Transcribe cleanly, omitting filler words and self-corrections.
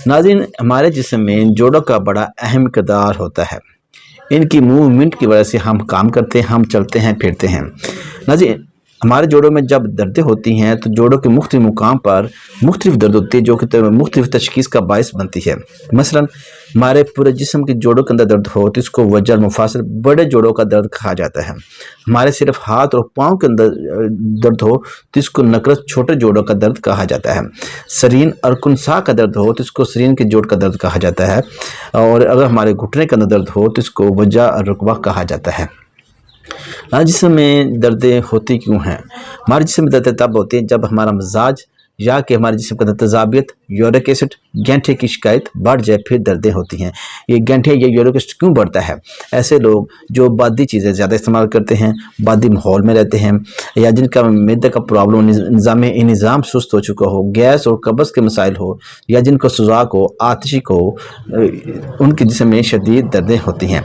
ناظرین، ہمارے جسم میں جوڑوں کا بڑا اہم کردار ہوتا ہے۔ ان کی موومنٹ کی وجہ سے ہم کام کرتے ہیں، ہم چلتے ہیں، پھرتے ہیں۔ ناظرین، ہمارے جوڑوں میں جب دردیں ہوتی ہیں تو جوڑوں کے مختلف مقام پر مختلف درد ہوتی ہے، جو کہ مختلف تشخیص کا باعث بنتی ہے۔ مثلا ہمارے پورے جسم کے جوڑوں کے اندر درد ہو تو اس کو وجر مفاصل بڑے جوڑوں کا درد کہا جاتا ہے۔ ہمارے صرف ہاتھ اور پاؤں کے اندر درد ہو تو اس کو نقرس چھوٹے جوڑوں کا درد کہا جاتا ہے۔ سرین اور کنسا کا درد ہو تو اس کو سرین کے جوڑ کا درد کہا جاتا ہے، اور اگر ہمارے گھٹنے کے اندر درد ہو تو اس کو وجہ الرکبہ کہا جاتا ہے۔ جسم میں دردیں ہوتی کیوں ہیں؟ ہمارے جسم میں دردیں تب ہوتی ہیں جب ہمارا مزاج یا کہ ہمارے جسم کے اندر تیزابیت، یورک ایسڈ، گینٹھے کی شکایت بڑھ جائے، پھر دردیں ہوتی ہیں۔ یہ گینٹھے یا یورک ایسڈ کیوں بڑھتا ہے؟ ایسے لوگ جو بادی چیزیں زیادہ استعمال کرتے ہیں، بادی ماحول میں رہتے ہیں، یا جن کا معدے کا پرابلم، نظام سست ہو چکا ہو، گیس اور قبض کے مسائل ہو، یا جن کو سوزاک ہو، آتشی ہو، ان کے جسم میں شدید دردیں ہوتی ہیں۔